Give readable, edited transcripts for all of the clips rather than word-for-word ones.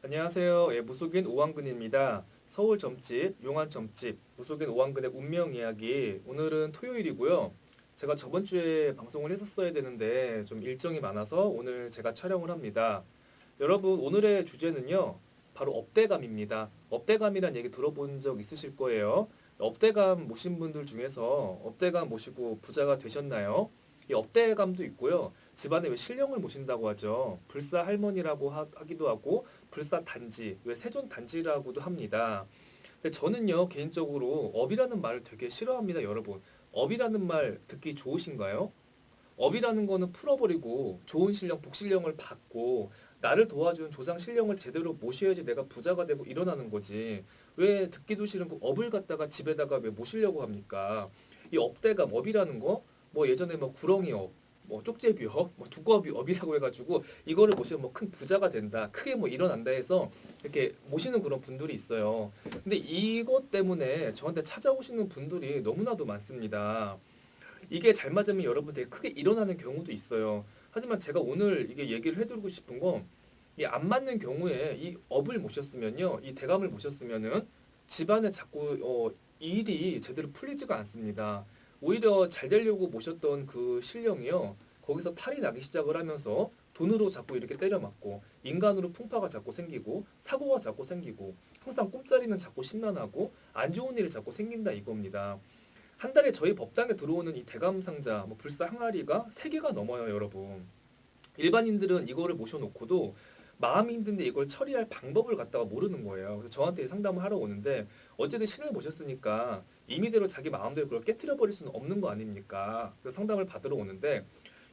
안녕하세요. 무속인 오왕근입니다. 서울 점집, 용안 점집, 무속인 오왕근의 운명 이야기. 오늘은 토요일이고요. 제가 저번 주에 방송을 했었어야 되는데 좀 일정이 많아서 오늘 제가 촬영을 합니다. 여러분, 오늘의 주제는요. 바로 업대감입니다. 업대감이란 얘기 들어본 적 있으실 거예요. 업대감 모신 분들 중에서 업대감 모시고 부자가 되셨나요? 이 업대감도 있고요. 집안에 왜 신령을 모신다고 하죠. 불사 할머니라고 하기도 하고 불사 단지, 왜 세존 단지라고도 합니다. 근데 저는요, 개인적으로 업이라는 말을 되게 싫어합니다, 여러분. 업이라는 말 듣기 좋으신가요? 업이라는 거는 풀어버리고 좋은 신령, 복신령을 받고 나를 도와준 조상 신령을 제대로 모셔야지 내가 부자가 되고 일어나는 거지. 왜 듣기도 싫은 그 업을 갖다가 집에다가 왜 모시려고 합니까? 이 업대감, 업이라는 거, 뭐 예전에 뭐 구렁이 업, 뭐 쪽제비 업, 뭐 두꺼비 업이라고 해가지고 이거를 모시면 뭐 큰 부자가 된다, 크게 뭐 일어난다 해서 이렇게 모시는 그런 분들이 있어요. 근데 이것 때문에 저한테 찾아오시는 분들이 너무나도 많습니다. 이게 잘 맞으면 여러분 되게 크게 일어나는 경우도 있어요. 하지만 제가 오늘 이게 얘기를 해드리고 싶은 건, 이 안 맞는 경우에 이 업을 모셨으면요, 이 대감을 모셨으면은 집안에 자꾸 일이 제대로 풀리지가 않습니다. 오히려 잘 되려고 모셨던 그 신령이요, 거기서 탈이 나기 시작을 하면서 돈으로 자꾸 이렇게 때려맞고 인간으로 풍파가 자꾸 생기고 사고가 자꾸 생기고 항상 꿈자리는 자꾸 심란하고 안 좋은 일이 자꾸 생긴다 이겁니다. 한 달에 저희 법당에 들어오는 이 대감 상자, 뭐 불사 항아리가 3개가 넘어요, 여러분. 일반인들은 이거를 모셔놓고도 마음이 힘든데 이걸 처리할 방법을 갖다가 모르는 거예요. 그래서 저한테 상담을 하러 오는데 어쨌든 신을 모셨으니까 임의대로 자기 마음대로 그걸 깨뜨려 버릴 수는 없는 거 아닙니까? 그래서 상담을 받으러 오는데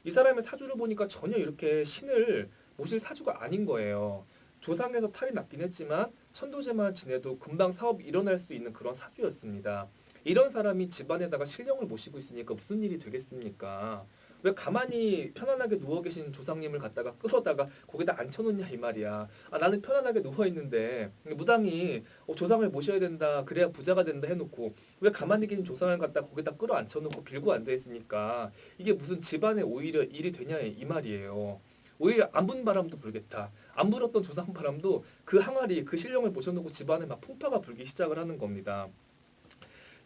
이 사람의 사주를 보니까 전혀 이렇게 신을 모실 사주가 아닌 거예요. 조상에서 탈이 났긴 했지만 천도제만 지내도 금방 사업이 일어날 수 있는 그런 사주였습니다. 이런 사람이 집안에다가 신령을 모시고 있으니까 무슨 일이 되겠습니까? 왜 가만히 편안하게 누워 계신 조상님을 갖다가 끌어다가 거기다 앉혀놓냐 이 말이야. 아, 나는 편안하게 누워 있는데 무당이 조상을 모셔야 된다, 그래야 부자가 된다 해놓고 왜 가만히 계신 조상을 갖다 거기다 끌어 앉혀놓고 빌고 앉아 있으니까 이게 무슨 집안에 오히려 일이 되냐 이 말이에요. 오히려 안 분 바람도 불겠다. 안 불었던 조상 바람도 그 항아리, 그 신령을 모셔놓고 집안에 막 풍파가 불기 시작을 하는 겁니다.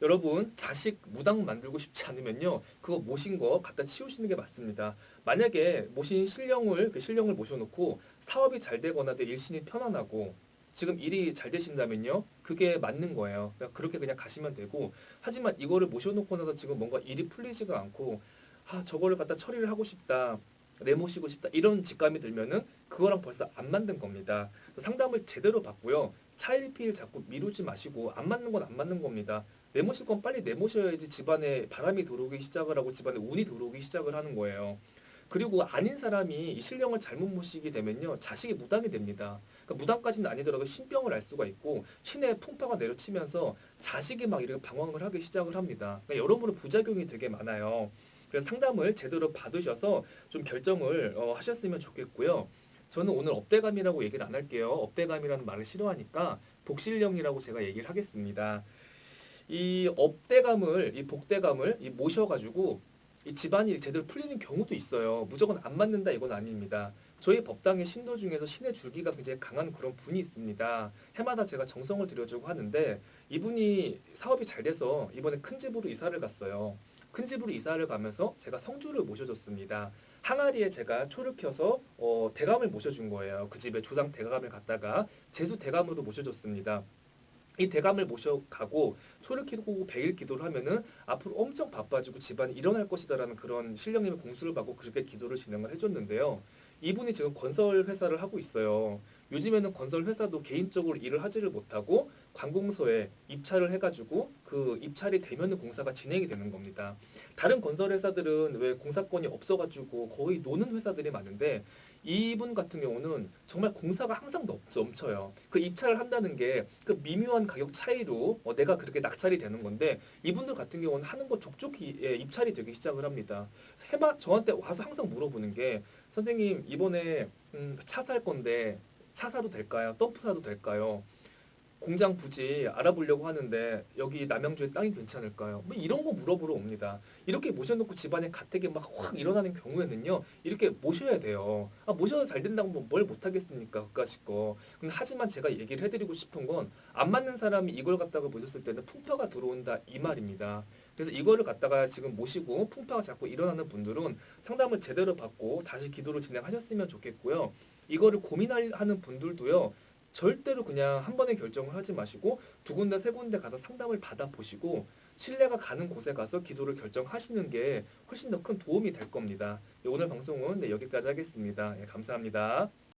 여러분, 자식 무당 만들고 싶지 않으면요, 그거 모신 거 갖다 치우시는 게 맞습니다. 만약에 모신 신령을, 그 신령을 모셔놓고 사업이 잘 되거나 내 일신이 편안하고 지금 일이 잘 되신다면요, 그게 맞는 거예요. 그렇게 그냥 가시면 되고, 하지만 이거를 모셔놓고 나서 지금 뭔가 일이 풀리지가 않고, 아, 저거를 갖다 처리를 하고 싶다. 내모시고 싶다 이런 직감이 들면은 그거랑 벌써 안 맞는 겁니다. 상담을 제대로 받고요. 차일피일 자꾸 미루지 마시고 안 맞는 건 안 맞는 겁니다. 내모실 건 빨리 내모셔야지 집안에 바람이 들어오기 시작을 하고 집안에 운이 들어오기 시작을 하는 거예요. 그리고 아닌 사람이 이 신령을 잘못 모시게 되면요, 자식이 무당이 됩니다. 그러니까 무당까지는 아니더라도 신병을 알 수가 있고 신의 풍파가 내려치면서 자식이 막 이렇게 방황을 하기 시작을 합니다. 그러니까 여러모로 부작용이 되게 많아요. 그래서 상담을 제대로 받으셔서 좀 결정을 하셨으면 좋겠고요. 저는 오늘 업대감이라고 얘기를 안 할게요. 업대감이라는 말을 싫어하니까 복신령이라고 제가 얘기를 하겠습니다. 이 업대감을, 이 복대감을 모셔가지고 이 집안이 제대로 풀리는 경우도 있어요. 무조건 안 맞는다 이건 아닙니다. 저희 법당의 신도 중에서 신의 줄기가 굉장히 강한 그런 분이 있습니다. 해마다 제가 정성을 들여주고 하는데 이분이 사업이 잘 돼서 이번에 큰 집으로 이사를 갔어요. 큰 집으로 이사를 가면서 제가 성주를 모셔줬습니다. 항아리에 제가 초를 켜서 대감을 모셔준 거예요. 그 집에 조상 대감을 갖다가 제수 대감으로 모셔줬습니다. 이 대감을 모셔가고 초를 키우고 백일 기도를 하면은 앞으로 엄청 바빠지고 집안이 일어날 것이다라는 그런 신령님의 공수를 받고 그렇게 기도를 진행을 해줬는데요. 이분이 지금 건설 회사를 하고 있어요. 요즘에는 건설 회사도 개인적으로 일을 하지를 못하고 관공서에 입찰을 해가지고 그 입찰이 되면은 공사가 진행이 되는 겁니다. 다른 건설 회사들은 왜 공사권이 없어가지고 거의 노는 회사들이 많은데 이분 같은 경우는 정말 공사가 항상 넘쳐요. 그 입찰을 한다는 게 그 미묘한 가격 차이로 내가 그렇게 낙찰이 되는 건데 이분들 같은 경우는 하는 거 족족히 입찰이 되기 시작을 합니다. 저한테 와서 항상 물어보는 게 선생님 이번에 차 살 건데 차 사도 될까요? 덤프 사도 될까요? 공장 부지 알아보려고 하는데 여기 남양주에 땅이 괜찮을까요? 뭐 이런 거 물어보러 옵니다. 이렇게 모셔놓고 집안에 가택이 막 확 일어나는 경우에는요, 이렇게 모셔야 돼요. 아, 모셔서 잘 된다고 뭐뭘 못하겠습니까? 그까짓 거. 근데 하지만 제가 얘기를 해드리고 싶은 건 안 맞는 사람이 이걸 갖다가 모셨을 때는 풍파가 들어온다 이 말입니다. 그래서 이거를 갖다가 지금 모시고 풍파가 자꾸 일어나는 분들은 상담을 제대로 받고 다시 기도를 진행하셨으면 좋겠고요. 이거를 고민하는 분들도요. 절대로 그냥 한 번에 결정을 하지 마시고 두 군데 세 군데 가서 상담을 받아보시고 신뢰가 가는 곳에 가서 기도를 결정하시는 게 훨씬 더 큰 도움이 될 겁니다. 네, 오늘 방송은 네, 여기까지 하겠습니다. 예, 감사합니다.